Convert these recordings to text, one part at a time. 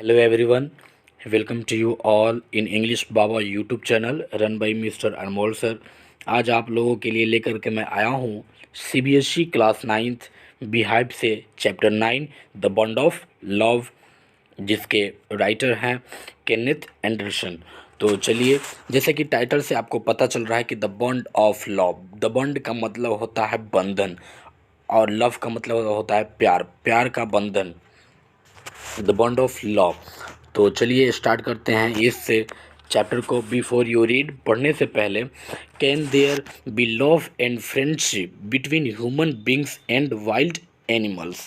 Hello everyone, welcome to you all in English Baba YouTube channel run by mister Anmol sir. आज आप लोगों के लिए लेकर के मैं आया हूँ सीबीएसई क्लास 9th बिहाइव से chapter 9 the bond of love, जिसके राइटर हैं केनेथ एंडरसन। तो चलिए, जैसे कि टाइटल से आपको पता चल रहा है कि the bond of love, the bond का मतलब होता है बंधन और लव का मतलब होता है प्यार, प्यार का बंधन, द बॉन्ड ऑफ लव। तो चलिए स्टार्ट करते हैं इस चैप्टर को। बिफोर यू रीड, पढ़ने से पहले, can there be love and friendship between human beings and wild animals?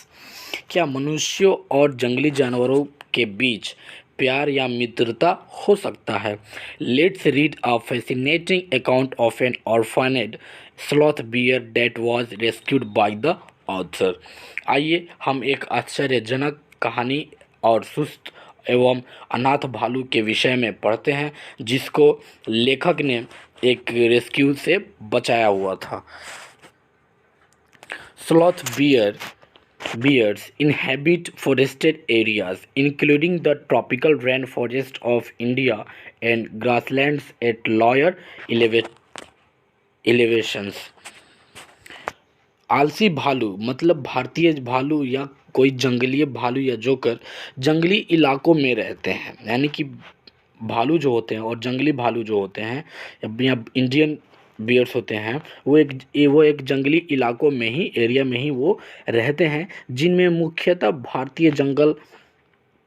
क्या मनुष्यों और जंगली जानवरों के बीच प्यार या मित्रता हो सकता है? Let's read a fascinating account of an orphaned sloth bear that was rescued by the author. आइए हम एक आश्चर्यजनक कहानी और सुस्त एवं अनाथ भालू के विषय में पढ़ते हैं, जिसको लेखक ने एक रेस्क्यू से बचाया हुआ था। Sloth bears inhabit forested areas, including the tropical rainforest of India and grasslands at lower elevations. आलसी भालू मतलब भारतीय भालू या कोई जंगली भालू या जोकर जंगली इलाकों में रहते हैं, यानी कि भालू जो होते हैं और जंगली भालू जो होते हैं या इंडियन बियर्स होते हैं, वो एक जंगली इलाकों में ही, एरिया में ही वो रहते हैं, जिनमें मुख्यतः भारतीय जंगल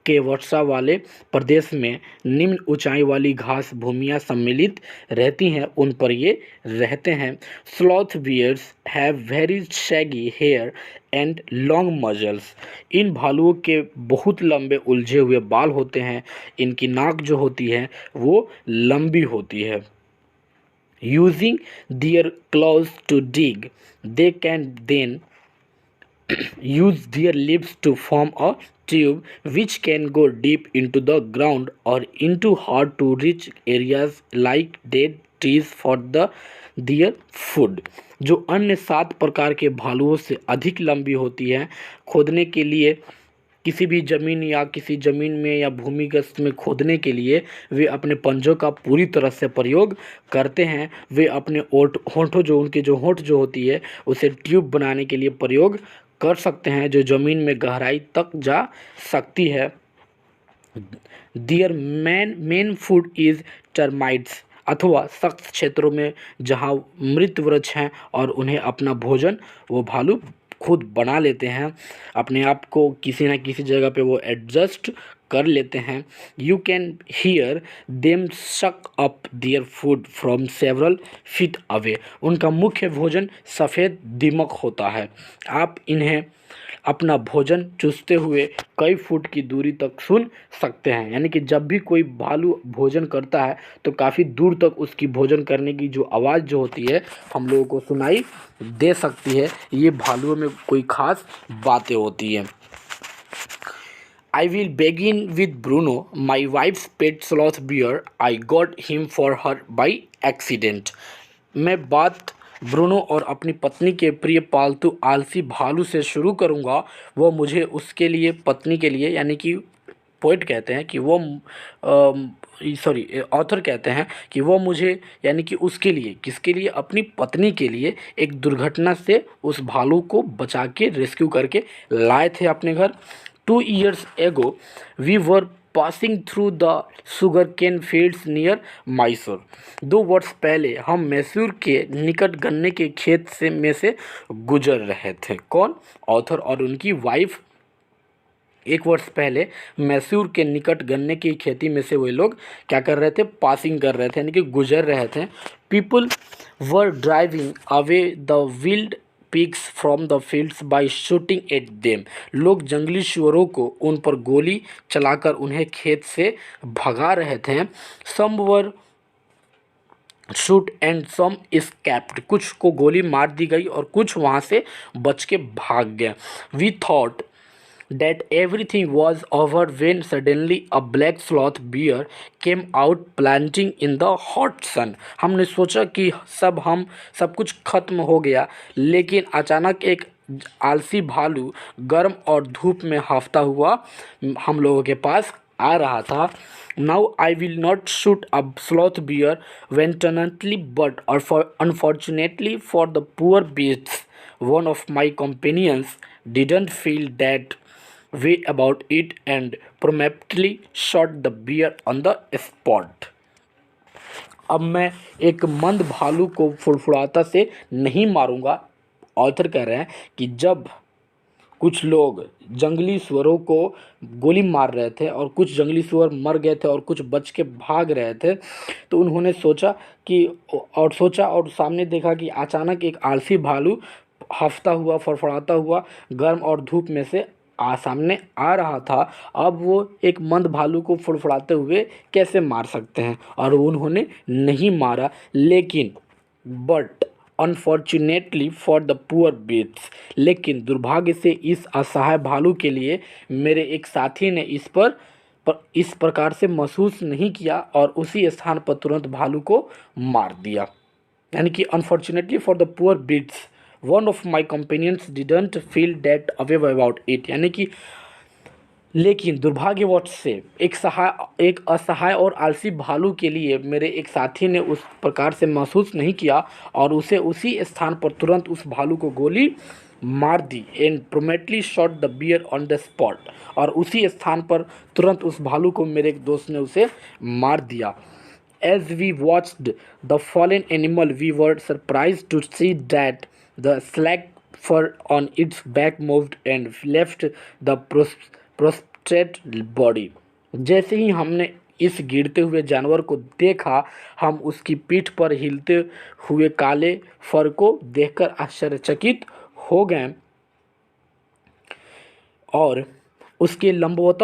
के वर्षा वाले प्रदेश में निम्न ऊंचाई वाली घास भूमियां सम्मिलित रहती हैं, उन पर ये रहते हैं। Sloth bears have very shaggy hair and long muzzles. इन भालुओं के बहुत लंबे उलझे हुए बाल होते हैं। इनकी नाक जो होती है वो लंबी होती है। Using their claws to dig, they can then use their lips to form a tube which can go deep into the ground or into hard to reach areas like dead trees for their food। जो अन्य 7 प्रकार के भालुओं से अधिक लंबी होती है, खोदने के लिए किसी भी ज़मीन या किसी ज़मीन में या भूमिगत में खोदने के लिए वे अपने पंजों का पूरी तरह से प्रयोग करते हैं। वे अपने होंठों जो होंठ जो होती है उसे ट्यूब बनाने के लिए प्रयोग कर सकते हैं, जो ज़मीन में गहराई तक जा सकती है। दियर मेन फूड इज़ टर्माइट्स, अथवा सख्त क्षेत्रों में जहाँ मृत वृक्ष हैं और उन्हें अपना भोजन वो भालू खुद बना लेते हैं, अपने आप को किसी न किसी जगह पे वो एडजस्ट कर लेते हैं। You can hear them suck up their food from several feet away. उनका मुख्य भोजन सफ़ेद दीमक होता है। आप इन्हें अपना भोजन चूसते हुए कई फुट की दूरी तक सुन सकते हैं, यानी कि जब भी कोई भालू भोजन करता है तो काफ़ी दूर तक उसकी भोजन करने की जो आवाज़ जो होती है हम लोगों को सुनाई दे सकती है। ये भालुओं में कोई ख़ास बातें होती हैं। I will begin with Bruno, my wife's pet sloth bear. I got him for her by accident. मैं बात ब्रूनो और अपनी पत्नी के प्रिय पालतू आलसी भालू से शुरू करूंगा। वो मुझे उसके लिए, पत्नी के लिए, यानी कि पोइट कहते हैं कि वो ऑथर कहते हैं कि वो मुझे, यानी कि उसके लिए, किसके लिए? अपनी पत्नी के लिए एक दुर्घटना से उस भालू को बचा के रेस्क्यू करके लाए थे अपने घर। 2 years ago, we were passing through the sugarcane fields near Mysore. 2 वर्ष पहले हम मैसूर के निकट गन्ने के खेत में से गुजर रहे थे। कौन? ऑथर और उनकी वाइफ 1 वर्ष पहले मैसूर के निकट गन्ने की खेती में से वे लोग क्या कर रहे थे? पासिंग कर रहे थे, यानी कि गुजर रहे थे। People were driving away the wild pigs from the fields by shooting at them. लोग जंगली सुअरों को उन पर गोली चलाकर उन्हें खेत से भगा रहे थे। सम वर शूट एंड सम escaped, कुछ को गोली मार दी गई और कुछ वहाँ से बच के भाग गए। We thought that everything was over when suddenly a black sloth bear came out planting in the hot sun। हमने सोचा कि सब कुछ खत्म हो गया, लेकिन अचानक एक आलसी भालू गर्म और धूप में हांफता हुआ हम लोगों के पास आ रहा था। Now I will not shoot a sloth bear wantonly but और for unfortunately for the poor beasts one of my companions didn't feel that way about it and promptly shot the bear on the spot। अब मैं एक मंद भालू को फुड़फुड़ाता से नहीं मारूंगा। ऑथर कह रहे हैं कि जब कुछ लोग जंगली सुअरों को गोली मार रहे थे और कुछ जंगली सुअर मर गए थे और कुछ बच के भाग रहे थे, तो उन्होंने सोचा और सामने देखा कि अचानक एक आलसी भालू हँफता हुआ फड़फड़ाता हुआ गर्म और धूप में से सामने आ रहा था। अब वो एक मंद भालू को फुड़फुड़ाते हुए कैसे मार सकते हैं, और उन्होंने नहीं मारा। लेकिन but unfortunately for the poor beasts, लेकिन दुर्भाग्य से इस असहाय भालू के लिए मेरे एक साथी ने इस प्रकार से महसूस नहीं किया और उसी स्थान पर तुरंत भालू को मार दिया। यानी कि unfortunately for the poor beasts one of my companions didn't feel that away about it, यानी कि लेकिन दुर्भाग्यवश से एक असहाय और आलसी भालू के लिए मेरे एक साथी ने उस प्रकार से महसूस नहीं किया और उसे उसी स्थान पर तुरंत उस भालू को गोली मार दी and promptly shot the bear on the spot, और उसी स्थान पर तुरंत उस भालू को मेरे एक दोस्त ने उसे मार दिया। As we watched the fallen animal, we were surprised to see that the slack fur on its back moved and left the prostrate body। जैसे ही हमने इस गिरते हुए जानवर को देखा, हम उसकी पीठ पर हिलते हुए काले फर को देखकर आश्चर्यचकित हो गए और उसके लंबवत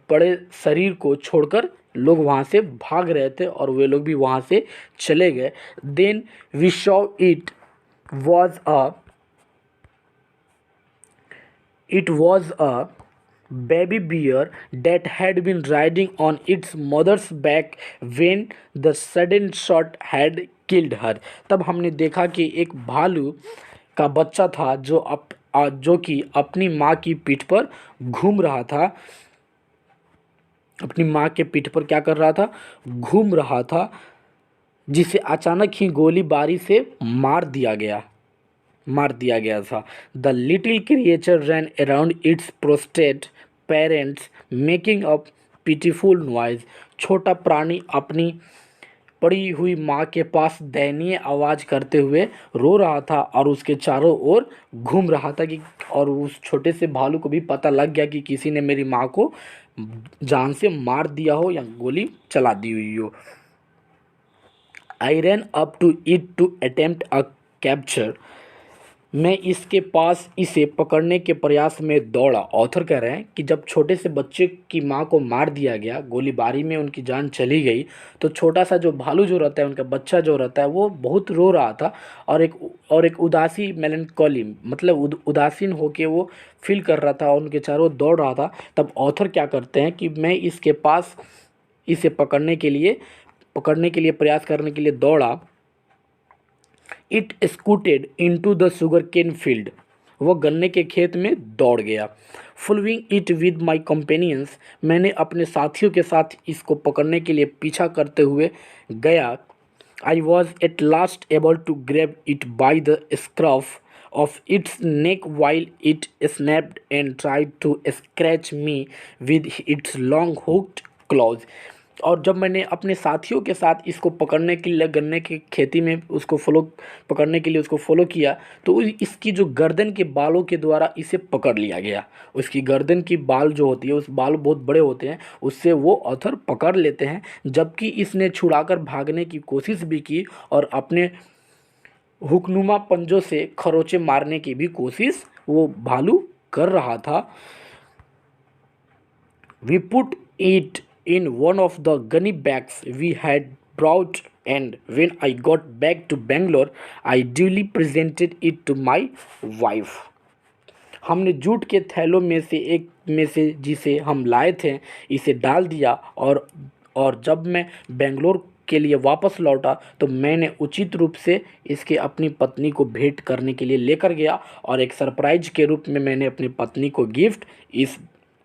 बड़े शरीर को छोड़कर लोग वहाँ से भाग रहे थे और वे लोग भी वहाँ से चले गए। Then we saw it was a baby bear that had been riding on its mother's back when the sudden shot had killed her। तब हमने देखा कि एक भालू का बच्चा था जो कि अपनी माँ की पीठ पर घूम रहा था, अपनी माँ के पीठ पर क्या कर रहा था, घूम रहा था, जिसे अचानक ही गोलीबारी से मार दिया गया था। The little creature ran around its prostrate parents making a pitiful noise. छोटा प्राणी अपनी पड़ी हुई माँ के पास दयनीय आवाज़ करते हुए रो रहा था और उसके चारों ओर घूम रहा था और उस छोटे से भालू को भी पता लग गया कि किसी ने मेरी माँ को जान से मार दिया हो या गोली चला दी हुई हो। I ran up to it to attempt a capture. मैं इसके पास इसे पकड़ने के प्रयास में दौड़ा। ऑथर कह रहे हैं कि जब छोटे से बच्चे की माँ को मार दिया गया, गोलीबारी में उनकी जान चली गई, तो छोटा सा जो भालू जो रहता है, उनका बच्चा जो रहता है, वो बहुत रो रहा था और एक उदासी मेलनकॉली मतलब उदासीन होके वो फील कर रहा था और उनके चारों दौड़ रहा था। तब ऑथर क्या करते हैं कि मैं इसके पास इसे पकड़ने के लिए प्रयास करने के लिए दौड़ा। It scooted into the sugar cane field. वो गन्ने के खेत में दौड़ गया। Following it with my companions. मैंने अपने साथियों के साथ इसको पकड़ने के लिए पीछा करते हुए गया। I was at last able to grab it by the scruff of its neck while it snapped and tried to scratch me with its long hooked claws। और जब मैंने अपने साथियों के साथ इसको पकड़ने के लिए गन्ने की खेती में पकड़ने के लिए उसको फॉलो किया, तो इसकी जो गर्दन के बालों के द्वारा इसे पकड़ लिया गया। उसकी गर्दन की बाल जो होती है, उस बाल बहुत बड़े होते हैं, उससे वो ऑथर पकड़ लेते हैं। जबकि इसने छुड़ाकर भागने की कोशिश भी की और अपने हुकनुमा पंजों से खरोचे मारने की भी कोशिश वो भालू कर रहा था। We put it in one of the gunny bags we had brought, and when I got back to Bangalore I duly presented it to my wife। हमने जूट के थैलों में से जिसे हम लाए थे इसे डाल दिया और जब मैं बेंगलोर के लिए वापस लौटा तो मैंने उचित रूप से इसके अपनी पत्नी को भेंट करने के लिए लेकर गया और एक सरप्राइज के रूप में मैंने अपनी पत्नी को गिफ्ट इस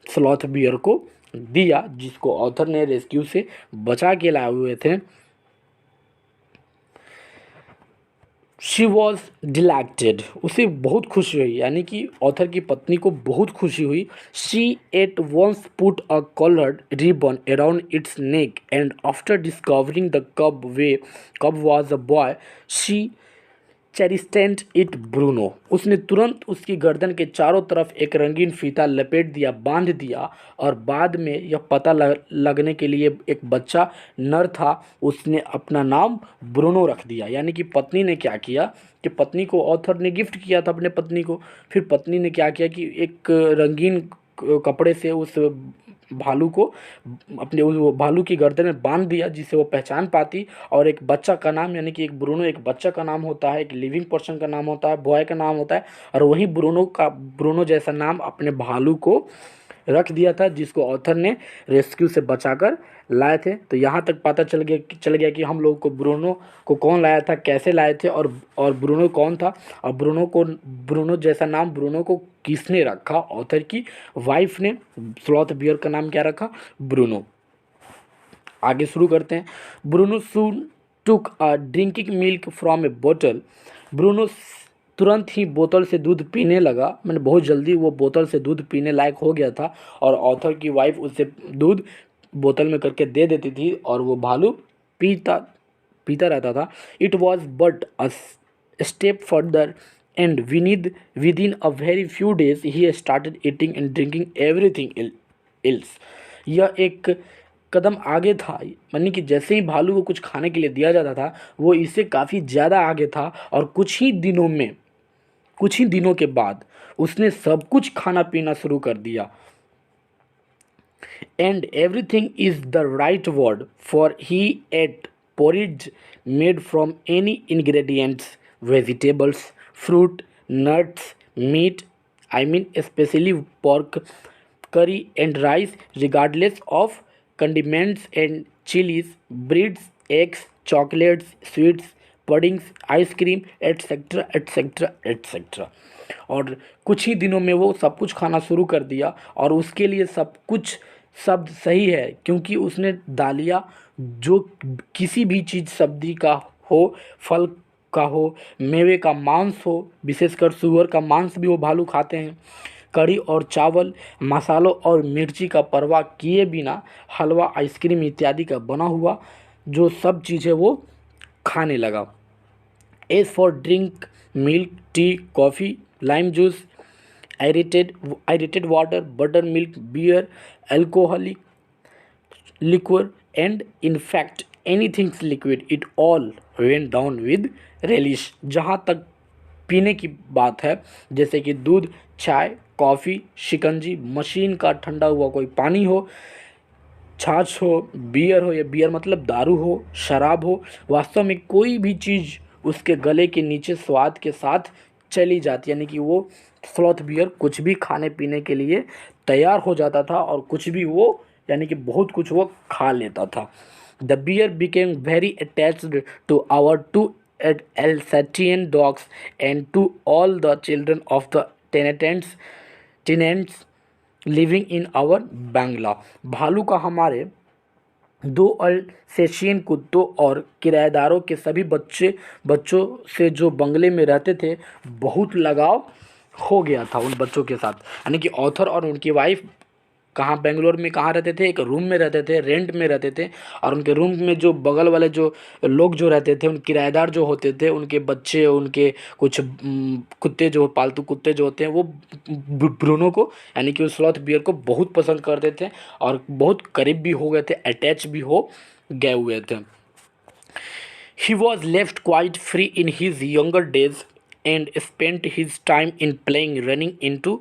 स्लॉथ बियर को दिया जिसको ऑथर ने रेस्क्यू से बचा के लाए हुए थे। शी वॉज डिलैक्टेड, उसे बहुत खुशी हुई, यानी कि ऑथर की पत्नी को बहुत खुशी हुई। She at once put a coloured ribbon around its neck and after discovering the cub was a boy she christened it Bruno, उसने तुरंत उसकी गर्दन के चारों तरफ एक रंगीन फीता लपेट दिया, बांध दिया, और बाद में यह पता लगने के लिए एक बच्चा नर था, उसने अपना नाम ब्रूनो रख दिया। यानी कि पत्नी ने क्या किया कि पत्नी को ऑथर ने गिफ्ट किया था अपने पत्नी को, फिर पत्नी ने क्या किया कि एक रंगीन कपड़े से उस भालू को अपने उस भालू की गर्दन में बांध दिया जिससे वो पहचान पाती, और एक बच्चा का नाम, यानी कि एक ब्रूनो एक बच्चा का नाम होता है, एक लिविंग पर्सन का नाम होता है, बॉय का नाम होता है, और वही ब्रूनो जैसा नाम अपने भालू को रख दिया था जिसको ऑथर ने रेस्क्यू से बचाकर लाए थे। तो यहाँ तक पता चल गया कि हम लोग को ब्रूनो को कौन लाया था, कैसे लाए थे, और ब्रूनो कौन था, और ब्रूनो जैसा नाम ब्रूनो को किसने रखा। ऑथर की वाइफ ने स्लॉथ बियर का नाम क्या रखा, ब्रूनो। आगे शुरू करते हैं। Bruno soon took a drinking milk from a bottle, Bruno तुरंत ही बोतल से दूध पीने लगा, मैंने बहुत जल्दी वो बोतल से दूध पीने लायक हो गया था, और ऑथर की वाइफ उसे दूध बोतल में करके दे देती थी और वो भालू पीता पीता रहता था। It was but a step further and with in a very few days he started eating and drinking everything ills, यह एक कदम आगे था, यानी कि जैसे ही भालू को कुछ खाने के लिए दिया जाता था वो इससे काफ़ी ज़्यादा आगे था, और कुछ ही दिनों के बाद उसने सब कुछ खाना पीना शुरू कर दिया। And everything is the right word for he ate porridge made from any ingredients, vegetables, fruit, nuts, meat, I mean especially pork, curry and rice, regardless of condiments and chilies, breads, eggs, chocolates, sweets, puddings, ice cream, etc etc etc। और कुछ ही दिनों में वो सब कुछ खाना शुरू कर दिया, और उसके लिए सब कुछ शब्द सही है क्योंकि उसने डालिया जो किसी भी चीज़ सब्जी का हो, फल का हो, मेवे का मांस हो, विशेषकर सुअर का मांस भी वो भालू खाते हैं, कढ़ी और चावल, मसालों और मिर्ची का परवाह किए बिना हलवा, आइसक्रीम इत्यादि का बना हुआ जो सब चीज़ें वो खाने लगा। As for drink, milk, tea, coffee, lime juice, aerated water, buttermilk, beer, alcoholic liquor, and in fact anything liquid, it all went down with relish। जहाँ तक पीने की बात है, जैसे कि दूध, चाय, कॉफ़ी, शिकंजी, मशीन का ठंडा हुआ कोई पानी हो, छाछ हो, बियर हो, या बियर मतलब दारू हो, शराब हो, वास्तव में कोई भी चीज़ उसके गले के नीचे स्वाद के साथ चली जाती, यानी कि वो स्लॉथ बियर कुछ भी खाने पीने के लिए तैयार हो जाता था, और कुछ भी वो यानी कि बहुत कुछ वो खा लेता था। The bear became very attached to our two Alsatian dogs and to all the children of the tenants living in our bungalow. भालू का हमारे दो अल्सेशियन कुत्तों और किराएदारों के सभी बच्चों से जो बंगले में रहते थे बहुत लगाव हो गया था उन बच्चों के साथ। यानी कि ऑथर और उनकी वाइफ कहाँ बेंगलोर में कहाँ रहते थे, एक रूम में रहते थे, रेंट में रहते थे, और उनके रूम में जो बगल वाले जो लोग जो रहते थे, उन किराएदार जो होते थे, उनके बच्चे, उनके कुछ कुत्ते जो पालतू कुत्ते जो होते हैं वो ब्रूनो को यानी कि उस स्लॉथ बियर को बहुत पसंद करते थे और बहुत करीब भी हो गए थे, अटैच भी हो गए हुए थे। He was left quite free in his younger days and spent his time in playing, running into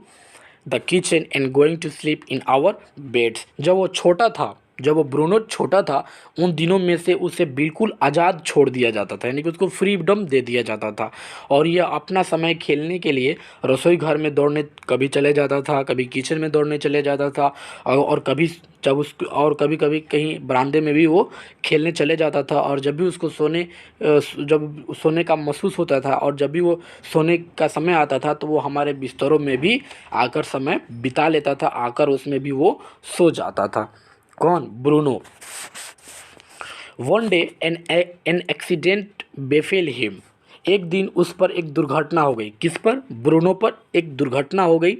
the kitchen and going to sleep in our beds। जब वो छोटा था जब वो ब्रूनो छोटा था उन दिनों में से उसे बिल्कुल आज़ाद छोड़ दिया जाता था, यानी कि उसको फ्रीडम दे दिया जाता था और ये अपना समय खेलने के लिए रसोई घर में दौड़ने कभी चले जाता था, कभी किचन में दौड़ने चले जाता था और कभी जब उस और कभी कभी कहीं बरामदे में भी वो खेलने चले जाता था। और जब भी उसको जब सोने का महसूस होता था और जब भी वो सोने का समय आता था तो वो हमारे बिस्तरों में भी आकर समय बिता लेता था, आकर उसमें भी वो सो जाता था। कौन? Bruno. One day an accident befell him. एक दिन उस पर एक दुर्घटना हो गई। किस पर? ब्रूनो पर एक दुर्घटना हो गई।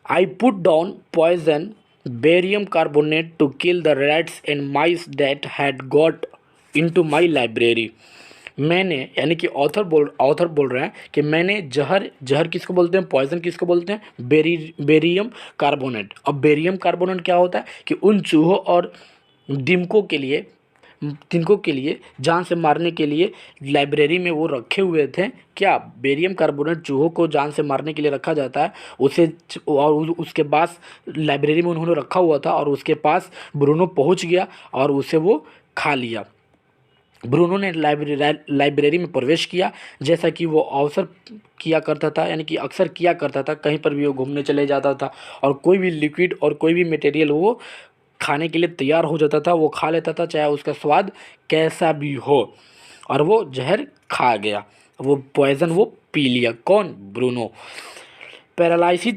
I put down poison barium carbonate to kill the rats and mice that had got into my library. मैंने, यानी कि ऑथर बोल रहे हैं कि मैंने जहर जहर किसको बोलते हैं? पॉइजन किसको बोलते हैं? Barium carbonate. अब बेरियम कार्बोनेट क्या होता है कि उन चूहों और दिमकों के लिए तिनकों के लिए जान से मारने के लिए लाइब्रेरी में वो रखे हुए थे। क्या? बेरियम कार्बोनेट चूहों को जान से मारने के लिए रखा जाता है। उसे और उसके पास लाइब्रेरी में उन्होंने रखा हुआ था और उसके पास ब्रूनो पहुंच गया और उसे वो खा लिया। ब्रूनो ने लाइब्रेरी में प्रवेश किया, जैसा कि वो अवसर किया करता था, यानी कि अक्सर किया करता था। कहीं पर भी वो घूमने चले जाता था और कोई भी लिक्विड और कोई भी मटेरियल वो खाने के लिए तैयार हो जाता था, वो खा लेता था, चाहे उसका स्वाद कैसा भी हो। और वो जहर खा गया, वो पॉइजन वो पी लिया। कौन? Bruno. Paralysis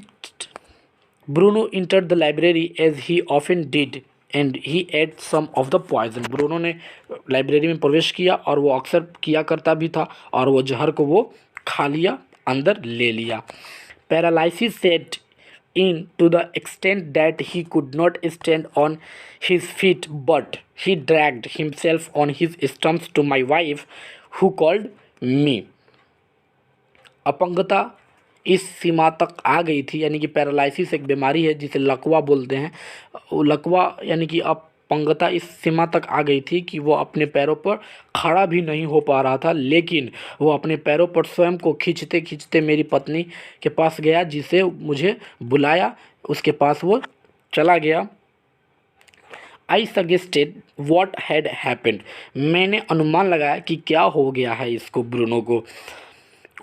Bruno entered the library as he often did and he ate some of the poison. Bruno ने लाइब्रेरी में प्रवेश किया और वो अक्सर किया करता भी था और वो जहर को वो खा लिया, अंदर ले लिया। Paralysis set in to the extent that he could not stand on his feet, but he dragged himself on his stumps to my wife, who called me. अपंगता इस सीमा तक आ गई थी, यानी कि पैरालिसिस एक बीमारी है जिसे लकवा बोलते हैं। लकवा यानी कि अपंगता इस सीमा तक आ गई थी कि वो अपने पैरों पर खड़ा भी नहीं हो पा रहा था, लेकिन वो अपने पैरों पर स्वयं को खींचते खींचते मेरी पत्नी के पास गया, जिसे मुझे बुलाया, उसके पास वो चला गया। I suggested what had happened. मैंने अनुमान लगाया कि क्या हो गया है इसको, ब्रूनो को।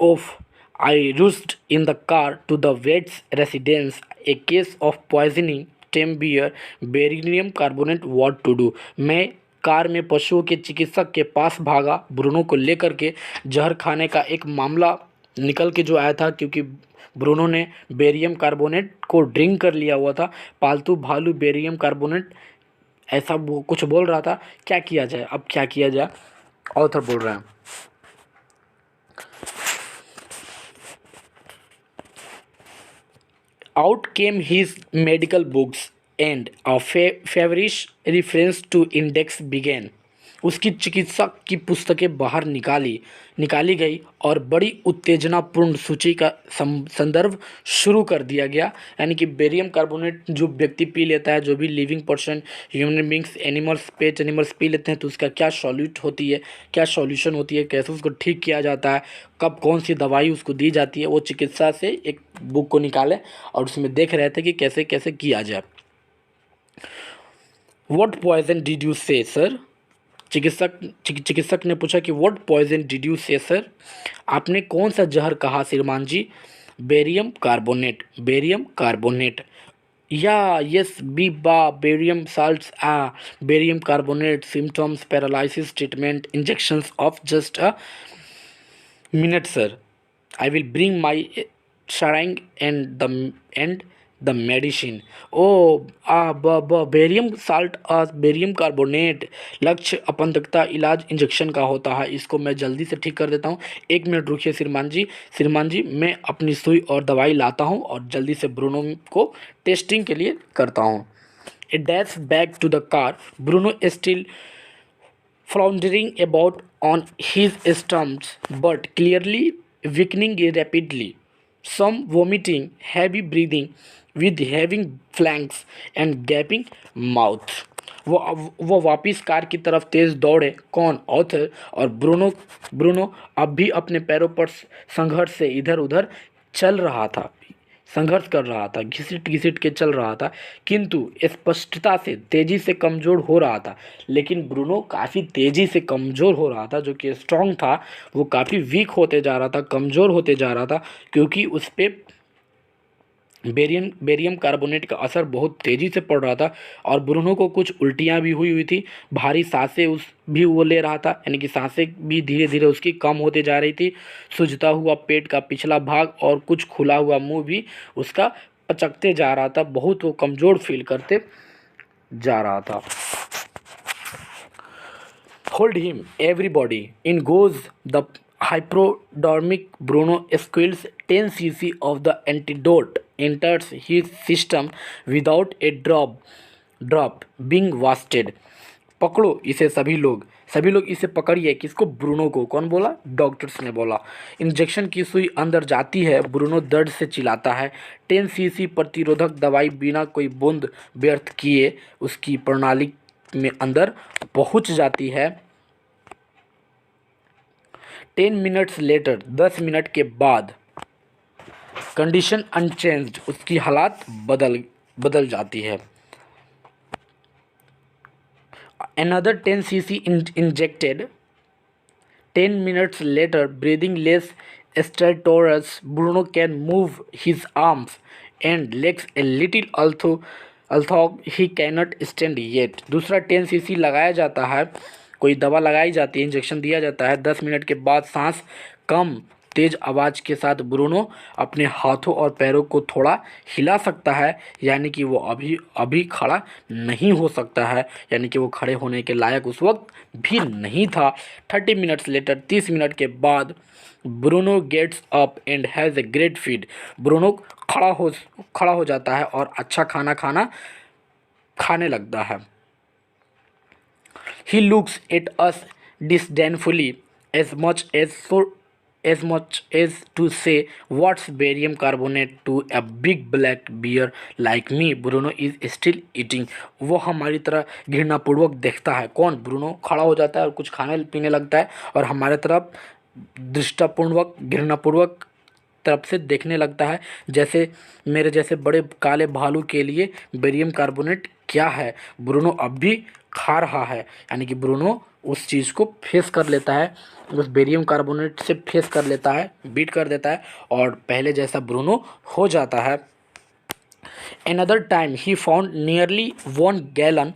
ओफ I rushed in the car to the vet's residence. A case of poisoning, Tembier, beryllium carbonate, what to do। मैं कार में पशुओं के चिकित्सक के पास भागा, ब्रूनो को लेकर के। जहर खाने का एक मामला निकल के जो आया था, क्योंकि ब्रूनो ने बेरियम कार्बोनेट को ड्रिंक कर लिया हुआ था। पालतू भालू बेरियम कार्बोनेट ऐसा वो कुछ बोल रहा था। क्या किया जाए? अब क्या किया जाए? ऑथर बोल रहे हैं, out came his medical books and a feverish reference to index began। उसकी चिकित्सा की पुस्तकें बाहर निकाली गई और बड़ी उत्तेजनापूर्ण सूची का संदर्भ शुरू कर दिया गया। यानी कि बेरियम कार्बोनेट जो व्यक्ति पी लेता है, जो भी living person, human beings, animals, pet animals P लेते हैं, तो उसका क्या सॉल्यूशन होती है, कैसे उसको ठीक किया जाता है, कब कौन सी दवाई उसको दी जाती है, वो चिकित्सा से एक बुक को निकाले और उसमें देख रहे थे कि कैसे कैसे किया जाए। What poison did you say sir? चिकित्सक ने पूछा कि what poison did you say sir? आपने कौन सा जहर कहा श्रीमान जी? Barium carbonate. या यस बी बा barium salts barium carbonate symptoms paralysis treatment injections of just a minute sir. I will bring my syringe and the medicine. Oh barium salt barium carbonate. लक्ष्य अपंगता, इलाज इंजेक्शन का होता है। इसको मैं जल्दी से ठीक कर देता हूँ। 1 मिनट रुकिए श्रीमान जी, मैं अपनी सुई और दवाई लाता हूँ और जल्दी से ब्रूनो को टेस्टिंग के लिए करता हूँ। A dash back to the car, Bruno still floundering about on his stumps, but clearly weakening rapidly. Some vomiting, heavy breathing, with having flanks and gaping mouth। वो वापिस कार की तरफ तेज दौड़े। कौन? ऑथर। और ब्रूनो अब भी अपने पैरों पर संघर्ष से इधर उधर चल रहा था। संघर्ष कर रहा था, घिसिट घिसिट के चल रहा था, किंतु स्पष्टता से तेजी से कमज़ोर हो रहा था। लेकिन ब्रूनो काफ़ी तेजी से कमज़ोर हो रहा था, जो कि स्ट्रांग था वो काफ़ी वीक होते जा रहा था, कमज़ोर होते जा रहा था, क्योंकि उस पे बेरियम कार्बोनेट का असर बहुत तेज़ी से पड़ रहा था। और ब्रूनो को कुछ उल्टियाँ भी हुई हुई थी, भारी सांसें उस भी वो ले रहा था, यानी कि सांसें भी धीरे धीरे उसकी कम होते जा रही थी। सूजता हुआ पेट का पिछला भाग और कुछ खुला हुआ मुंह भी उसका पचकते जा रहा था, बहुत वो कमज़ोर फील करते जा रहा था। Hold him, everybody. In goes the hypodermic. Bruno squeals 10 cc of the antidote enters his system without a drop being wasted. पकड़ो इसे सभी लोग इसे पकड़िए। किसको? ब्रूनो को। कौन बोला? डॉक्टर्स ने बोला। इंजेक्शन की सुई अंदर जाती है, ब्रूनो दर्द से चिल्लाता है। 10 सीसी प्रतिरोधक दवाई बिना कोई बूंद व्यर्थ किए उसकी प्रणाली में अंदर पहुंच जाती है। 10 मिनट्स लेटर, 10 मिनट के बाद, कंडीशन अनचेंज्ड, उसकी हालात बदल जाती है। Another 10 cc injected. 10 minutes later, breathing less stertorous, Bruno can move his arms and legs a little, although he cannot stand yet. दूसरा 10 cc लगाया जाता है, कोई दवा लगाई जाती है, इंजेक्शन दिया जाता है। 10 मिनट के बाद सांस कम तेज आवाज़ के साथ ब्रूनो अपने हाथों और पैरों को थोड़ा हिला सकता है, यानी कि वो अभी खड़ा नहीं हो सकता है, यानी कि वो खड़े होने के लायक उस वक्त भी नहीं था। 30 मिनट्स लेटर, 30 मिनट के बाद, Bruno gets up and has a great feed. Bruno खड़ा हो जाता है और अच्छा खाना खाने लगता है। He looks at us disdainfully, as much as to say, "What's barium carbonate to a big black bear like me?" Bruno is still eating. वो हमारी तरह घृणापूर्वक देखता है। कौन? ब्रूनो खड़ा हो जाता है और कुछ खाने पीने लगता है और हमारे तरफ दृष्टापूर्वक, घृणापूर्वक तरफ से देखने लगता है, जैसे मेरे जैसे बड़े काले भालू के लिए बेरियम कार्बोनेट क्या है। ब्रूनो अब भी खा रहा है, यानी कि ब्रूनो उस चीज़ को फेस कर लेता है, उस बेरियम कार्बोनेट से फेस कर लेता है, बीट कर देता है और पहले जैसा ब्रूनो हो जाता है। Another time he found nearly 1 gallon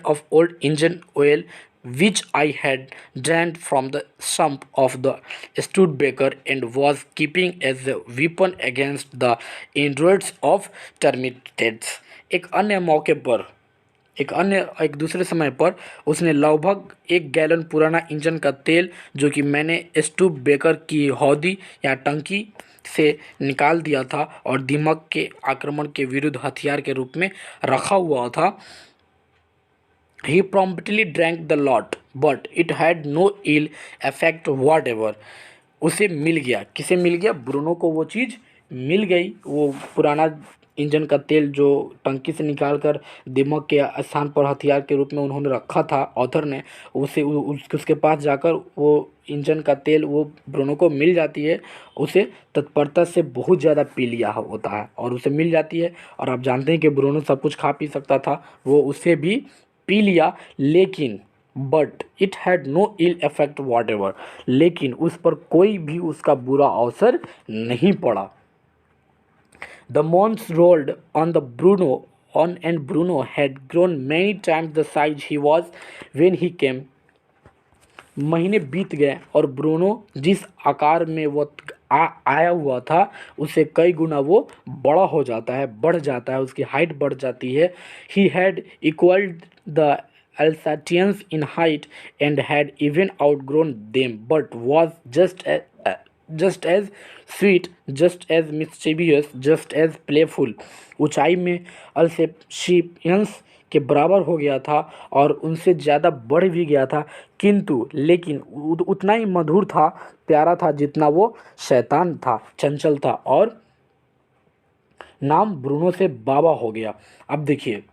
of old engine oil, which I had drained from the sump of the Studebaker and was keeping as a weapon against the inroads of termites. एक दूसरे समय पर उसने लगभग 1 gallon पुराना engine का तेल, जो कि मैंने स्टूब बेकर की हौदी या टंकी से निकाल दिया था और दिमाग के आक्रमण के विरुद्ध हथियार के रूप में रखा हुआ था, he promptly drank the lot, but it had no ill effect whatever. उसे मिल गया। किसे मिल गया? ब्रूनो को वो चीज़ मिल गई, वो पुराना इंजन का तेल जो टंकी से निकाल कर दिमाग के स्थान पर हथियार के रूप में उन्होंने रखा था ऑथर ने, उसके पास जाकर वो इंजन का तेल वो ब्रूनो को मिल जाती है। उसे तत्परता से बहुत ज़्यादा पी लिया होता है और उसे मिल जाती है। और आप जानते हैं कि ब्रूनो सब कुछ खा पी सकता था, वो उसे भी पी लिया, लेकिन but it had no ill effect whatever, लेकिन उस पर कोई भी उसका बुरा अवसर नहीं पड़ा। The months rolled on and Bruno had grown many times the size he was when he came. महीने बीत गए और ब्रूनो जिस आकार में वो आया हुआ था उससे कई गुना वो बड़ा हो जाता है, बढ़ जाता है, उसकी हाइट बढ़ जाती है। He had equaled the Alsatians in height and had even outgrown them, but was just as sweet, just as mischievous, just as playful. ऊंचाई में अल्सेशियंस के बराबर हो गया था और उनसे ज़्यादा बढ़ भी गया था, किंतु लेकिन उतना ही मधुर था, प्यारा था जितना वो शैतान था, चंचल था और नाम ब्रूनो से बाबा हो गया। अब देखिए,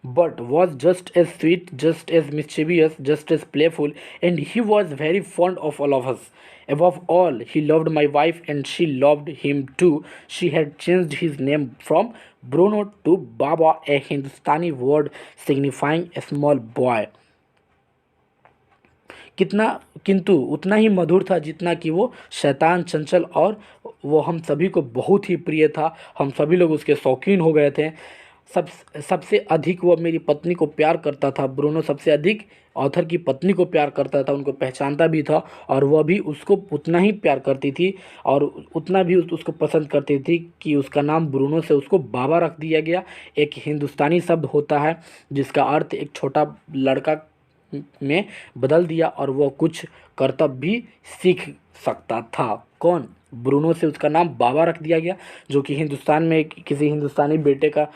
but was just as sweet, just as mischievous, just as playful, and he was very fond of all of us. Above all, he loved my wife and she loved him too. She had changed his name from Bruno to Baba, a Hindustani word signifying a small boy. कितना किंतु उतना ही मधुर था जितना कि वो शैतान चंचल, और वो हम सभी को बहुत ही प्रिय था। हम सभी लोग उसके शौकीन हो गए थे। सब सबसे अधिक वो मेरी पत्नी को प्यार करता था। ब्रूनो सबसे अधिक ऑथर की पत्नी को प्यार करता था, उनको पहचानता भी था, और वह भी उसको उतना ही प्यार करती थी और उतना भी उसको पसंद करती थी कि उसका नाम ब्रूनो से उसको बाबा रख दिया गया। एक हिंदुस्तानी शब्द होता है जिसका अर्थ एक छोटा लड़का में बदल दिया, और वो कुछ करतब भी सीख सकता था। कौन? ब्रूनो से उसका नाम बाबा रख दिया गया, जो कि हिंदुस्तान में किसी हिंदुस्तानी बेटे का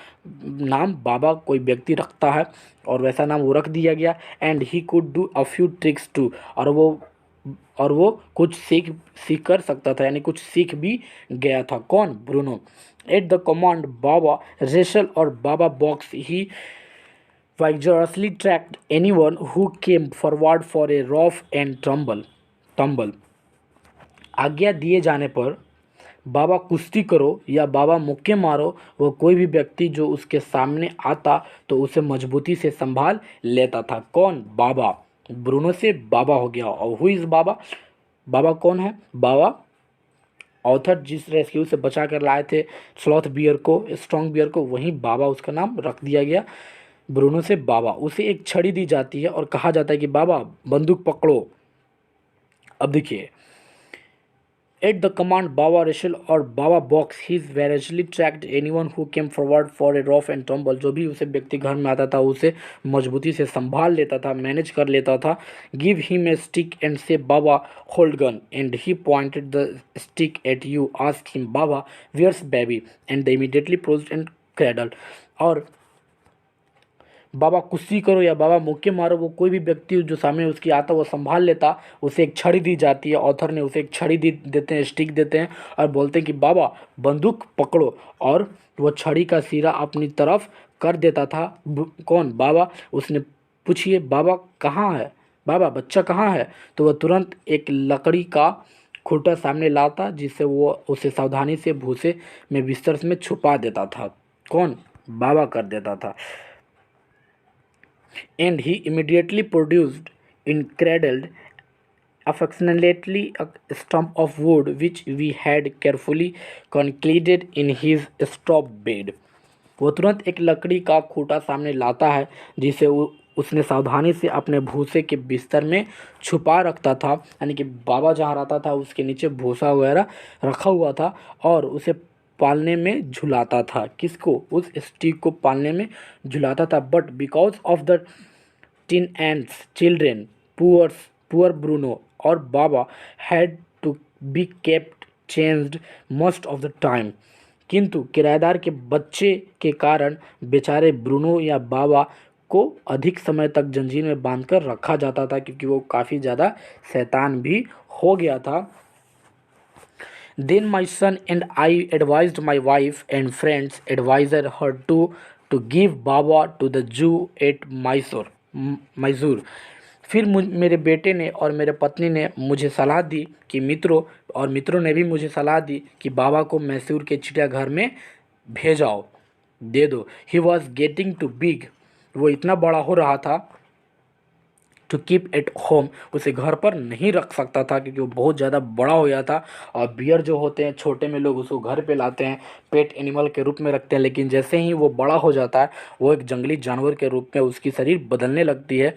नाम बाबा कोई व्यक्ति रखता है, और वैसा नाम वो रख दिया गया। And he could do a few tricks too, और वो कुछ सीख कर सकता था, यानी कुछ सीख भी गया था। कौन? Bruno. At the command Baba wrestle और Baba box he vigorously tracked anyone who came forward for a rough and tumble। आज्ञा दिए जाने पर बाबा कुश्ती करो या बाबा मुक्के मारो, वो कोई भी व्यक्ति जो उसके सामने आता तो उसे मजबूती से संभाल लेता था। कौन? बाबा। ब्रूनो से बाबा हो गया। और हु इज़ बाबा? बाबा कौन है? बाबा ऑथर जिस रेस्क्यू से बचा कर लाए थे स्लॉथ बियर को, स्ट्रॉन्ग बियर को, वहीं बाबा उसका नाम रख दिया गया। ब्रूनो से बाबा। उसे एक छड़ी दी जाती है और कहा जाता है कि बाबा बंदूक पकड़ो। अब देखिए, at the command Baba wrestle और Baba box he vigorously tracked anyone who came forward for a rough and tumble. जो भी उसे व्यक्ति घर में आता था उसे मजबूती से संभाल लेता था, मैनेज कर लेता था। Give him a stick and say Baba hold gun and he pointed the stick at you, ask him Baba where's baby, and the immediately produced and cradle. और बाबा कुश्ती करो या बाबा मुक्के मारो, वो कोई भी व्यक्ति जो सामने उसकी आता वो संभाल लेता। उसे एक छड़ी दी जाती है, ऑथर ने उसे एक छड़ी देते हैं, स्टिक देते हैं, और बोलते हैं कि बाबा बंदूक पकड़ो, और वो छड़ी का सिरा अपनी तरफ कर देता था। कौन? बाबा। उसने पूछिए बाबा कहाँ है, बाबा बच्चा कहाँ है, तो वह तुरंत एक लकड़ी का खूंटा सामने लाता जिससे वो उसे सावधानी से भूसे में बिस्तर में छुपा देता था। कौन? बाबा कर देता था। And he immediately produced in cradled affectionately a stump of wood which we had carefully concealed in his straw bed। वो तुरंत एक लकड़ी का खूंटा सामने लाता है जिसे उसने सावधानी से अपने भूसे के बिस्तर में छुपा रखता था, यानी कि बाबा जहाँ रहता था उसके नीचे भूसा वगैरह रखा हुआ था, और उसे पालने में झुलाता था। किसको? उस स्टिक को पालने में झुलाता था। But because of the tenants children poor Bruno or Baba had to be kept chained most of the time. किंतु किराएदार के बच्चे के कारण बेचारे ब्रूनो या बाबा को अधिक समय तक जंजीर में बांधकर रखा जाता था, क्योंकि वो काफ़ी ज़्यादा शैतान भी हो गया था। Then my son and I advised my wife and friends advised her to give Baba to the Jew at Mysore. फिर मेरे बेटे ने और मेरे पत्नी ने मुझे सलाह दी कि मित्रों ने भी मुझे सलाह दी कि बाबा को मैसूर के चिड़ियाघर में भेजाओ, दे दो। He was getting too big. वो इतना बड़ा हो रहा था। टू कीप एट होम, उसे घर पर नहीं रख सकता था क्योंकि वो बहुत ज़्यादा बड़ा हो गया था। और बियर जो होते हैं छोटे में, लोग उसको घर पे लाते हैं, पेट एनिमल के रूप में रखते हैं, लेकिन जैसे ही वो बड़ा हो जाता है वो एक जंगली जानवर के रूप में उसकी शरीर बदलने लगती है।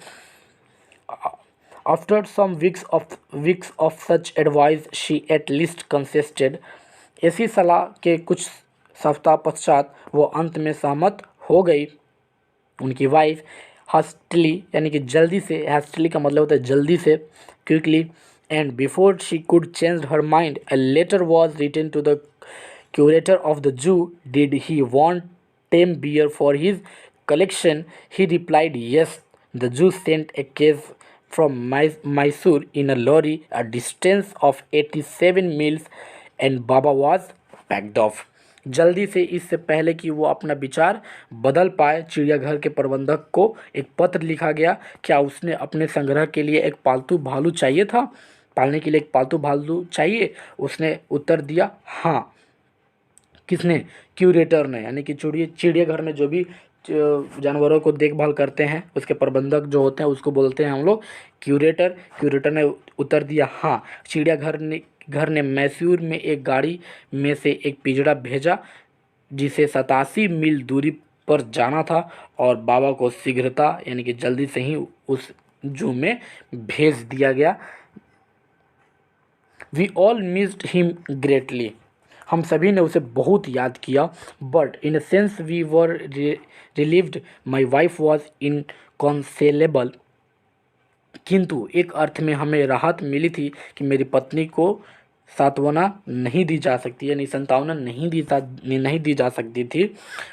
After some weeks of such advice she at least consented. ऐसी सलाह के कुछ सप्ताह पश्चात वो अंत में सहमत हो गई। उनकी वाइफ हस्टली, यानी कि जल्दी से, हस्टली का मतलब होता है जल्दी से, quickly, and before she could change her mind a letter was written to the curator of the zoo. Did he want tame bear for his collection? He replied yes. The zoo sent a cage from Mysore in a lorry, a distance of 87 miles, and Baba was packed off। जल्दी से, इससे पहले कि वो अपना विचार बदल पाए, चिड़ियाघर के प्रबंधक को एक पत्र लिखा गया। क्या उसने अपने संग्रह के लिए एक पालतू भालू चाहिए था? पालने के लिए एक पालतू भालू चाहिए? उसने उत्तर दिया हाँ। किसने? क्यूरेटर ने, यानी कि चिड़ियाघर में जो भी जानवरों को देखभाल करते हैं, उसके प्रबंधक जो होते हैं उसको बोलते हैं हम लोग क्यूरेटर। क्यूरेटर ने उत्तर दिया हाँ। चिड़ियाघर ने मैसूर में एक गाड़ी में से एक पिंजरा भेजा जिसे 87 मील दूरी पर जाना था, और बाबा को शीघ्रता यानी कि जल्दी से ही उस जू में भेज दिया गया। We all missed him greatly, हम सभी ने उसे बहुत याद किया। But in a sense we were relieved, my wife was inconsolable, किंतु एक अर्थ में हमें राहत मिली थी कि मेरी पत्नी को सांत्वना नहीं दी जा सकती, यानी संतावना नहीं दी जा सकती थी।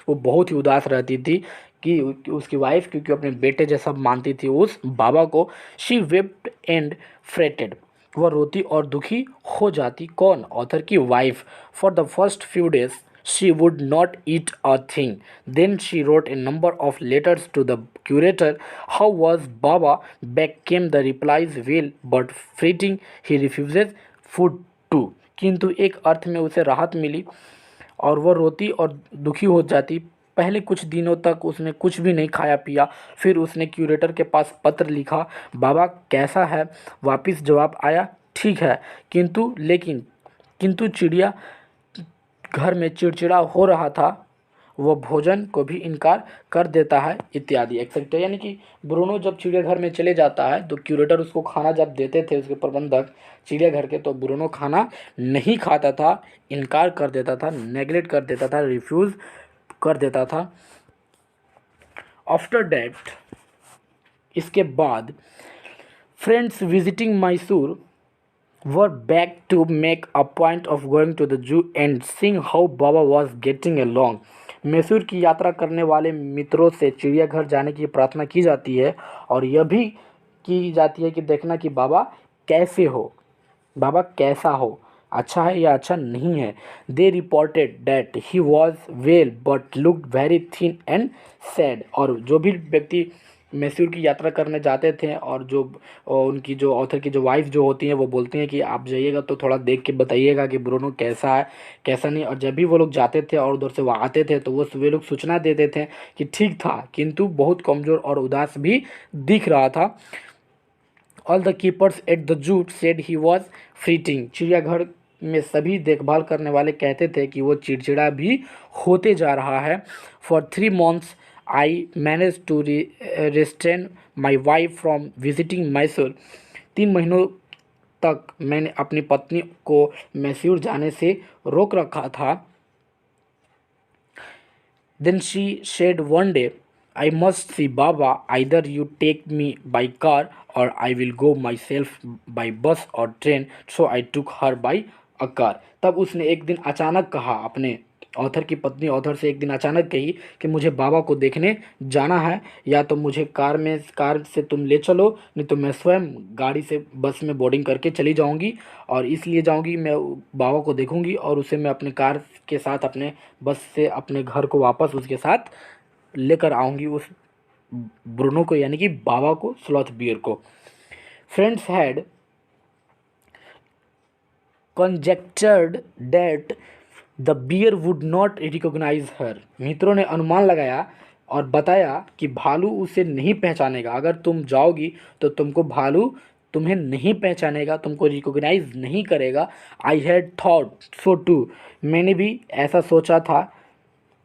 वो बहुत ही उदास रहती थी कि उसकी वाइफ, क्योंकि अपने बेटे जैसा मानती थी उस बाबा को। शी वेप्ट एंड फ्रेटेड, वह रोती और दुखी हो जाती। कौन? ऑथर की wife. For the first few days she would not eat a thing. Then she wrote a number of letters to the curator. How was Baba? Back came the replies, well, but fretting, he refuses food too. किंतु एक अर्थ में उसे राहत मिली और वह रोती और दुखी हो जाती। पहले कुछ दिनों तक उसने कुछ भी नहीं खाया पिया। फिर उसने क्यूरेटर के पास पत्र लिखा, बाबा कैसा है? वापस जवाब आया, ठीक है, किंतु चिड़िया घर में चिड़चिड़ा हो रहा था, वह भोजन को भी इनकार कर देता है, इत्यादि एक्सेट्रा। यानी कि ब्रूनो जब चिड़ियाघर में चले जाता है तो क्यूरेटर उसको खाना जब देते थे, उसके प्रबंधक चिड़ियाघर के, तो ब्रूनो खाना नहीं खाता था, इनकार कर देता था, नेगलेक्ट कर देता था, रिफ्यूज़ कर देता था। आफ्टर डैट, इसके बाद, friends visiting Mysore were back to make a point of going to the zoo and seeing how Baba was getting along. Mysore की यात्रा करने वाले मित्रों से चिड़ियाघर जाने की प्रार्थना की जाती है और यह भी की जाती है कि देखना कि बाबा कैसे हो, बाबा कैसा हो, अच्छा है या अच्छा नहीं है। दे reported that he was well but looked very thin and sad. और जो भी व्यक्ति मैसूर की यात्रा करने जाते थे और जो उनकी जो ऑथर की जो वाइफ जो होती हैं वो बोलती हैं कि आप जाइएगा तो थोड़ा देख के बताइएगा कि ब्रूनो कैसा है कैसा नहीं। और जब भी वो लोग जाते थे और उधर से वो आते थे तो वे लोग सूचना देते थे कि ठीक था, किंतु बहुत कमज़ोर और उदास भी दिख रहा था। All the keepers at the zoo said he was fretting, चिड़ियाघर में सभी देखभाल करने वाले कहते थे कि वो चिड़चिड़ा भी होते जा रहा है। For 3 months I managed to restrain my wife from visiting Mysore. 3 महीनों तक मैंने अपनी पत्नी को मैसूर जाने से रोक रखा था। Then she said one day, I must see Baba. Either you take me by car or I will go myself by bus or train. So I took her by a car. तब उसने एक दिन अचानक कहा, अपने author की पत्नी author से एक दिन अचानक कही कि मुझे बाबा को देखने जाना है, या तो मुझे कार से तुम ले चलो, नहीं तो मैं स्वयं गाड़ी से बस में बोर्डिंग करके चली जाऊंगी, और इसलिए जाऊंगी मैं बाबा को देखूंगी और उसे मैं अपने कार के साथ अपने बस से अपने घर को वापस उसके साथ लेकर आऊंगी, उस ब्रूनो को, यानी कि बाबा को, स्लॉथ बियर को। Friends had conjectured that the bear would not recognize her. मित्रों ने अनुमान लगाया और बताया कि भालू उसे नहीं पहचानेगा। अगर तुम जाओगी तो तुमको भालू तुम्हें नहीं पहचानेगा, तुमको रिकॉग्नाइज नहीं करेगा। I had thought so too, मैंने भी ऐसा सोचा था।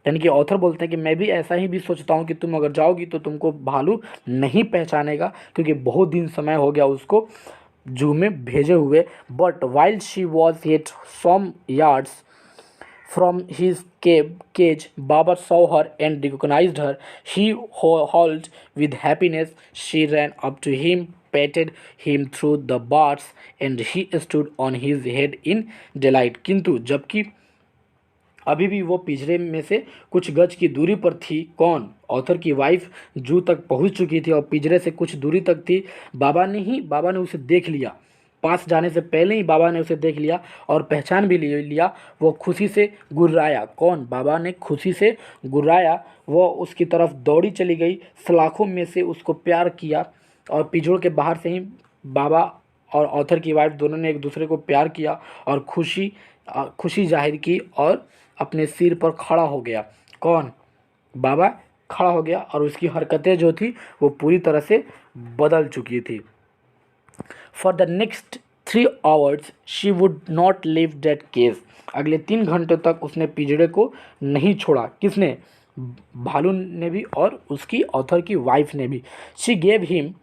यानी कि ऑथर बोलते हैं कि मैं भी ऐसा ही भी सोचता हूँ कि तुम अगर जाओगी तो तुमको भालू नहीं पहचानेगा, क्योंकि बहुत दिन समय हो गया उसको जू में भेजे हुए। But while she was yet some yards from his cage, Baba saw her and recognized her. He howled with happiness. She ran up to him, patted him through the bars, and he stood on his head in delight. किंतु जबकि अभी भी वो पिंजरे में से कुछ गज की दूरी पर थी। कौन? ऑथर की वाइफ जू तक पहुंच चुकी थी और पिंजरे से कुछ दूरी तक थी। बाबा ने उसे देख लिया। पास जाने से पहले ही बाबा ने उसे देख लिया और पहचान भी लिया। वो खुशी से गुर्राया। कौन? बाबा ने खुशी से गुर्राया। वो उसकी तरफ दौड़ी चली गई, सलाखों में से उसको प्यार किया और पिंजरों के बाहर से ही बाबा और ऑथर की वाइफ दोनों ने एक दूसरे को प्यार किया और खुशी जाहिर की और अपने सिर पर खड़ा हो गया। कौन? बाबा खड़ा हो गया और उसकी हरकतें जो थी वो पूरी तरह से बदल चुकी थी। For the next 3 hours she would not leave that cage. अगले 3 घंटे तक उसने पिंजड़े को नहीं छोड़ा। किसने? भालू ने भी और उसकी ऑथर की वाइफ ने भी। She gave him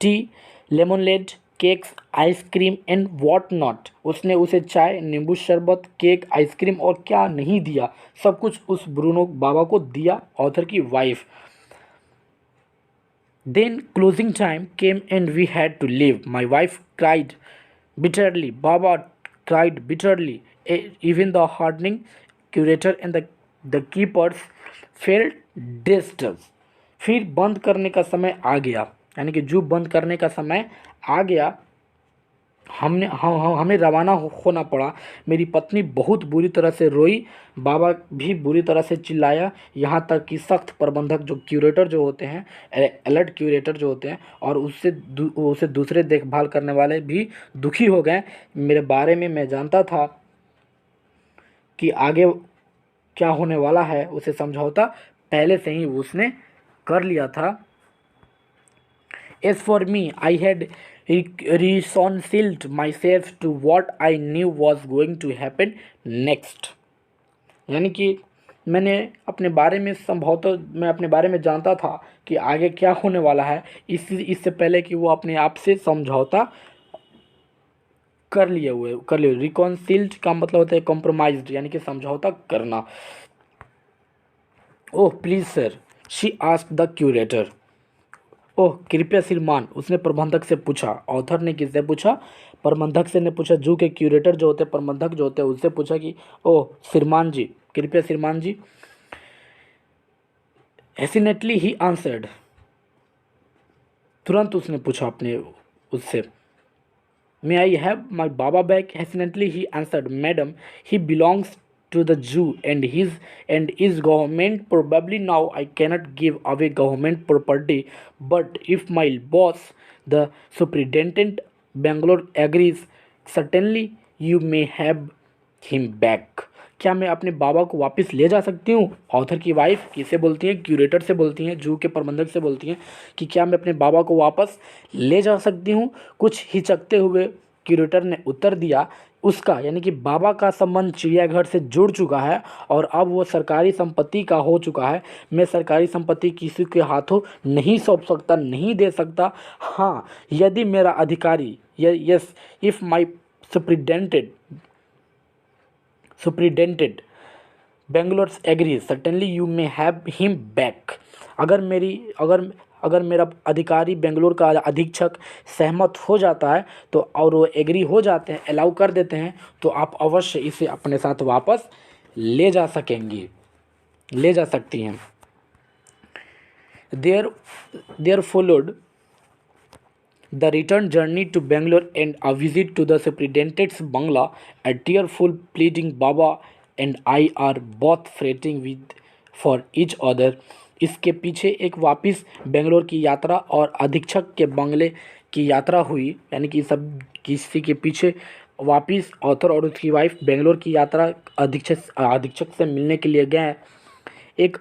T, lemonade, cakes, ice cream and what not. उसने उसे चाय, नींबू शरबत, केक, आइसक्रीम और क्या नहीं दिया, सब कुछ उस ब्रूनो बाबा को दिया, ऑथर की wife. Then closing time came and we had to leave. My wife cried bitterly. Baba cried bitterly. Even the hardening curator and the keepers felt distressed. फिर बंद करने का समय आ गया, यानी कि जू बंद करने का समय आ गया। हमें रवाना होना पड़ा। मेरी पत्नी बहुत बुरी तरह से रोई, बाबा भी बुरी तरह से चिल्लाया, यहाँ तक कि सख्त प्रबंधक जो क्यूरेटर जो होते हैं, अलर्ट क्यूरेटर जो होते हैं, और उसे दूसरे देखभाल करने वाले भी दुखी हो गए। मेरे बारे में मैं जानता था कि आगे क्या होने वाला है, उसे समझौता पहले से ही उसने कर लिया था। As for me, I had reconciled myself to what I knew was going to happen next. यानी कि मैं अपने बारे में जानता था कि आगे क्या होने वाला है, इससे पहले कि वो अपने आप से समझौता कर लिए। रिकॉन्सिल्ड का मतलब होता है कॉम्प्रोमाइज्ड, यानी कि समझौता करना। Oh please sir, she asked the curator. Oh कृपया श्रीमान, उसने प्रबंधक से पूछा। ऑथर ने किससे पूछा? प्रबंधक से ने पूछा। जू के क्यूरेटर जो होते हैं, प्रबंधक जो होते हैं, उससे पूछा कि ओह श्रीमान जी, कृपया श्रीमान जी। हेसिनेटली ही आंसर्ड, तुरंत उसने पूछा अपने उससे। May I have my Baba back? Hesitatingly he answered, madam he belongs to the Jew and his government. Probably now I cannot give away government property, but if my boss, the superintendent Bangalore, agrees, certainly you may have him back. क्या मैं अपने बाबा को वापस ले जा सकती हूँ? Author की वाइफ किसे बोलती है? क्यूरेटर से बोलती हैं, जू के प्रबंधक से बोलती हैं कि क्या मैं अपने बाबा को वापस ले जा सकती हूँ? कुछ हिचकते हुए क्यूरेटर ने उत्तर दिया, उसका यानी कि बाबा का संबंध चिड़ियाघर से जुड़ चुका है और अब वो सरकारी संपत्ति का हो चुका है। मैं सरकारी संपत्ति किसी के हाथों नहीं सौंप सकता, नहीं दे सकता। हाँ, यदि मेरा अधिकारी, yes, if my superintendent Bangalore agree, certainly you may have him back. अगर मेरा अधिकारी बेंगलोर का अधीक्षक सहमत हो जाता है तो, और वो एग्री हो जाते हैं, अलाउ कर देते हैं, तो आप अवश्य इसे अपने साथ वापस ले जा सकती हैं। There followed the return journey to Bangalore and a visit to the superintendent's bungalow. A tearful pleading Baba and I are both fretting with for each other. इसके पीछे एक वापस बेंगलोर की यात्रा और अधीक्षक के बंगले की यात्रा हुई, यानी कि सब किसी के पीछे वापस ऑथर और उसकी वाइफ बेंगलोर की यात्रा अधीक्षक से मिलने के लिए गए। एक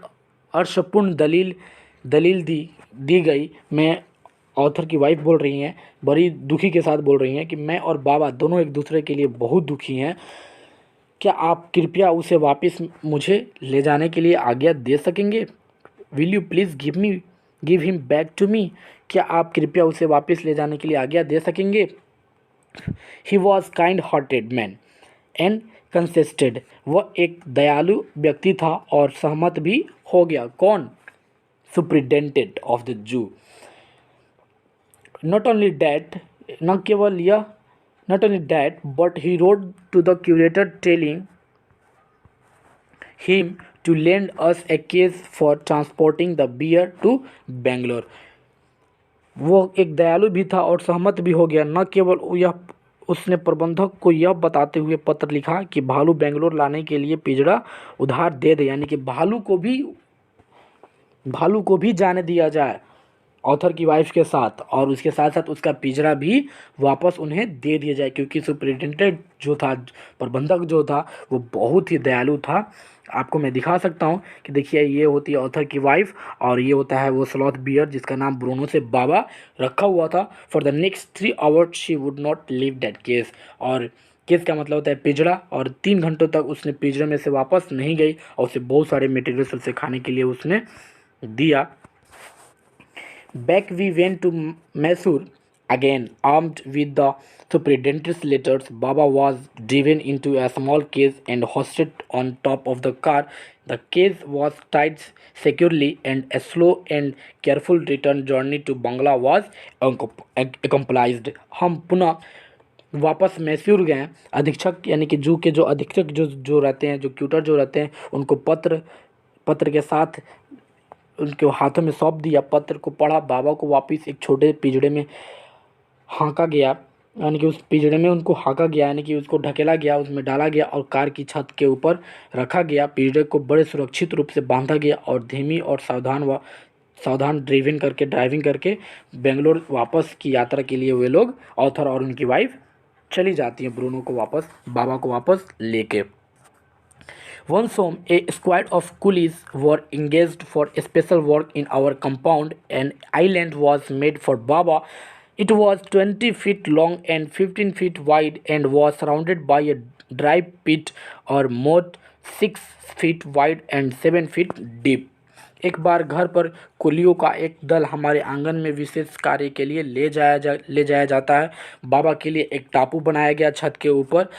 अर्शपूर्ण दलील दी गई। मैं ऑथर की वाइफ बोल रही हैं, बड़ी दुखी के साथ बोल रही हैं कि मैं और बाबा दोनों एक दूसरे के लिए बहुत दुखी हैं। क्या आप कृपया उसे वापस मुझे ले जाने के लिए आज्ञा दे सकेंगे? Will you please give him back to me? क्या आप कृपया उसे वापस ले जाने के लिए आज्ञा दे सकेंगे? He was kind hearted man and consented. वह एक दयालु व्यक्ति था और सहमत भी हो गया। कौन? Superintendent of the zoo. Not only that, न केवल यह, not only that but he wrote to the curator telling him to lend us a case for transporting the beer to Bangalore. वो एक दयालु भी था और सहमत भी हो गया। न केवल यह उसने प्रबंधक को यह बताते हुए पत्र लिखा कि भालू बेंगलोर लाने के लिए पिंजरा उधार दे दे, यानी कि भालू को भी जाने दिया जाए ऑथर की वाइफ के साथ, और उसके साथ साथ उसका पिंजरा भी वापस उन्हें दे दिया जाए, क्योंकि सुपरिटेंडेंट जो था, प्रबंधक जो था, वो बहुत ही दयालु था। आपको मैं दिखा सकता हूँ कि देखिए, ये होती है ऑथर की वाइफ और ये होता है वो स्लॉथ बियर जिसका नाम ब्रूनो से बाबा रखा हुआ था। For the next 3 hours she would not leave that case, और केस का मतलब होता है पिंजरा, और 3 घंटों तक उसने पिंजरे में से वापस नहीं गई और उसे बहुत सारे मटेरियल्स उसे खाने के लिए उसने दिया। Back we went to Mysore again, armed with the superintendent's letters. Baba was driven into a small cage and hoisted on top of the car. The cage was tied securely, and a slow and careful return journey to Bangla was accomplished. हम पुनः वापस मैसूर गए। अधीक्षक यानी कि जू के जो अधीक्षक जो रहते हैं, जो क्यूटर जो रहते हैं, उनको पत्र के साथ उनके हाथों में सौंप दिया। पत्र को पढ़ा, बाबा को वापस एक छोटे पिंजड़े में हाँका गया, यानी कि उस पिंजड़े में उनको हाँका गया, यानी कि उसको ढकेला गया, उसमें डाला गया और कार की छत के ऊपर रखा गया। पिंजड़े को बड़े सुरक्षित रूप से बांधा गया और धीमी और सावधान ड्राइविंग करके बेंगलोर वापस की यात्रा के लिए वे लोग, ऑथर और उनकी वाइफ, चली जाती हैं ब्रूनो को वापस, बाबा को वापस लेके। Once home, a squad of coolies were engaged for special work in our compound. An island was made for Baba. It was 20 feet long and 15 feet wide and was surrounded by a dry pit or moat 6 feet wide and 7 feet deep. एक बार घर पर कुलियों का एक दल हमारे आंगन में विशेष कार्य के लिए ले जाया जाता है। बाबा के लिए एक टापू बनाया गया छत के ऊपर।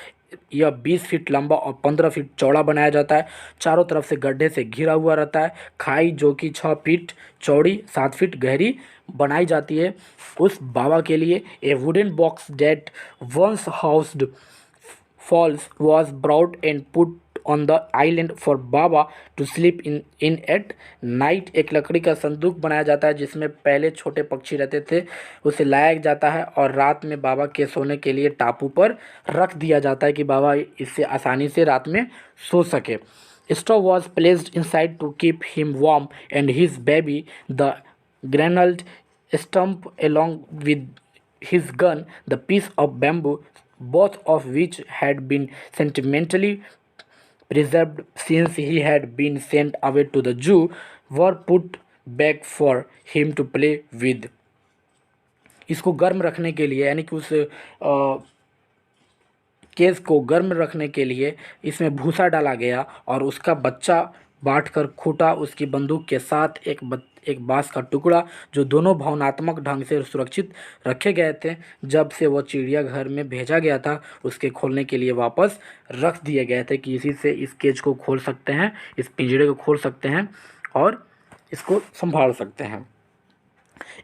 यह 20 फीट लंबा और 15 फीट चौड़ा बनाया जाता है। चारों तरफ से गड्ढे से घिरा हुआ रहता है। खाई जो कि 6 फीट चौड़ी 7 फीट गहरी बनाई जाती है। उस बाबा के लिए a wooden box that once housed falls was brought and put on the island for Baba to sleep in at night। एक लकड़ी का संदूक बनाया जाता है जिसमें पहले छोटे पक्षी रहते थे, उसे लाया जाता है और रात में बाबा के सोने के लिए टापू पर रख दिया जाता है कि बाबा इससे आसानी से रात में सो सके। Straw was placed inside to keep him warm and his baby, the granuled stump along with his gun, the piece of bamboo, both of which had been sentimentally preserved since he had been sent away to the zoo, were put back for him to play with। इसको गर्म रखने के लिए, यानी कि उस case को गर्म रखने के लिए इसमें भूसा डाला गया और उसका बच्चा बांट कर खूटा, उसकी बंदूक के साथ एक बांस का टुकड़ा, जो दोनों भावनात्मक ढंग से सुरक्षित रखे गए थे। जब से वो चिड़ियाघर में भेजा गया था, उसके खोलने के लिए वापस रख दिए गए थे कि इसी से इस केज को खोल सकते हैं, इस पिंजरे को खोल सकते हैं और इसको संभाल सकते हैं।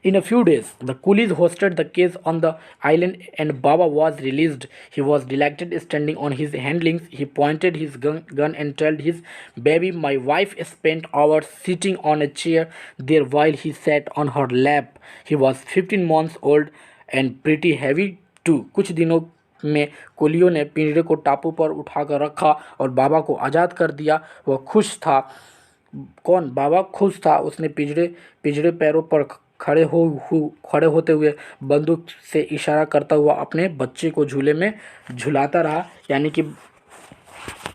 In a few days, the coolies hosted the case on the island and Baba was released. He was delighted standing on his handlings. He pointed his gun and told his baby, "My wife spent hours sitting on a chair there while he sat on her lap." He was 15 months old and pretty heavy too. कुछ दिनों में कुलियों ने पिंजरे को टापू पर उठाकर रखा और बाबा को आज़ाद कर दिया। वह खुश था। कौन? बाबा खुश था। उसने पिंजरे पैरों पर खड़े होते हुए बंदूक से इशारा करता हुआ अपने बच्चे को झूले में झुलाता रहा, यानी कि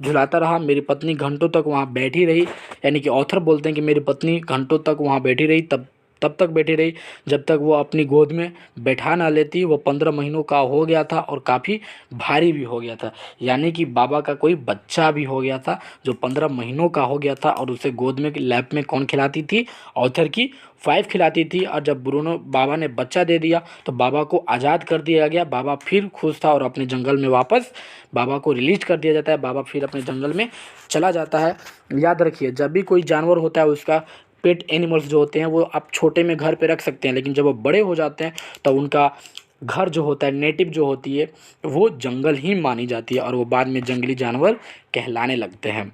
झुलाता रहा। मेरी पत्नी घंटों तक वहाँ बैठी रही, यानी कि ऑथर बोलते हैं कि मेरी पत्नी घंटों तक वहाँ बैठी रही, तब तक बैठी रही जब तक वो अपनी गोद में बैठा ना लेती। वो 15 महीनों का हो गया था और काफ़ी भारी भी हो गया था, यानी कि बाबा का कोई बच्चा भी हो गया था जो 15 महीनों का हो गया था और उसे गोद में लैप में कौन खिलाती थी? ऑथर की वाइफ खिलाती थी। और जब ब्रूनो बाबा ने बच्चा दे दिया तो बाबा को आज़ाद कर दिया गया। बाबा फिर खुश था और अपने जंगल में वापस बाबा को रिलीज कर दिया जाता है। बाबा फिर अपने जंगल में चला जाता है। याद रखिए, जब भी कोई जानवर होता है, उसका पेट एनिमल्स जो होते हैं वो आप छोटे में घर पे रख सकते हैं, लेकिन जब वो बड़े हो जाते हैं तो उनका घर जो होता है, नेटिव जो होती है, वो जंगल ही मानी जाती है और वो बाद में जंगली जानवर कहलाने लगते हैं।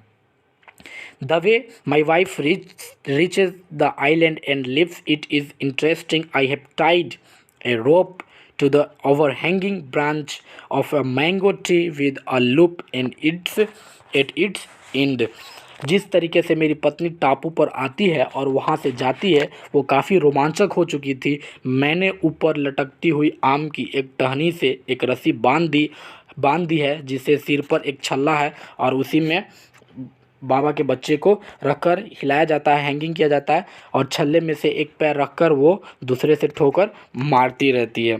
The way my wife reaches the island and leaves it is interesting. I have tied a rope to the overhanging branch of a mango tree with a loop at its end। जिस तरीके से मेरी पत्नी टापू पर आती है और वहाँ से जाती है वो काफ़ी रोमांचक हो चुकी थी। मैंने ऊपर लटकती हुई आम की एक टहनी से एक रस्सी बांध दी है, जिससे सिर पर एक छल्ला है और उसी में बाबा के बच्चे को रखकर हिलाया जाता है, हैंगिंग किया जाता है और छल्ले में से एक पैर रखकर वो दूसरे से ठोकर मारती रहती है।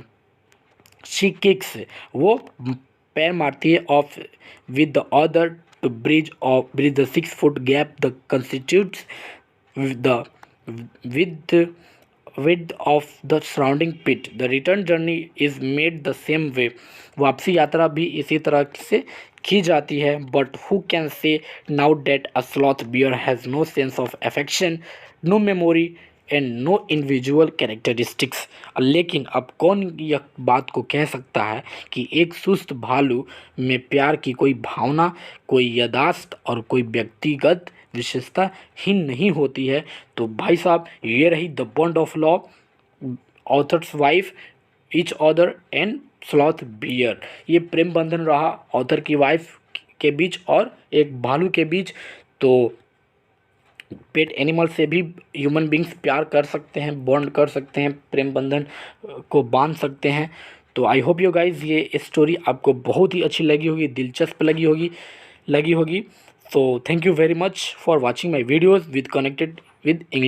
शी किक्स, वो पैर मारती है off with the other two bridge the 6 foot gap the constitutes the width width of the surrounding pit। The return journey is made the same way। वापसी यात्रा भी इसी तरह से की जाती है। But who can say now that a sloth bear has no sense of affection, no memory and no individual characteristics। लेकिन अब कौन यह बात को कह सकता है कि एक सुस्त भालू में प्यार की कोई भावना, कोई याददाश्त और कोई व्यक्तिगत विशेषता ही नहीं होती है। तो भाई साहब, ये रही the bond of love, authors wife, each other and sloth bear. ये प्रेम बंधन रहा ऑथर की वाइफ के बीच और एक भालू के बीच। तो पेट एनिमल से भी ह्यूमन बींग्स प्यार कर सकते हैं, बॉन्ड कर सकते हैं, प्रेम बंधन को बांध सकते हैं। तो आई होप यू गाइज ये स्टोरी आपको बहुत ही अच्छी लगी होगी, दिलचस्प लगी होगी। So thank you very much for watching my videos with connected with English।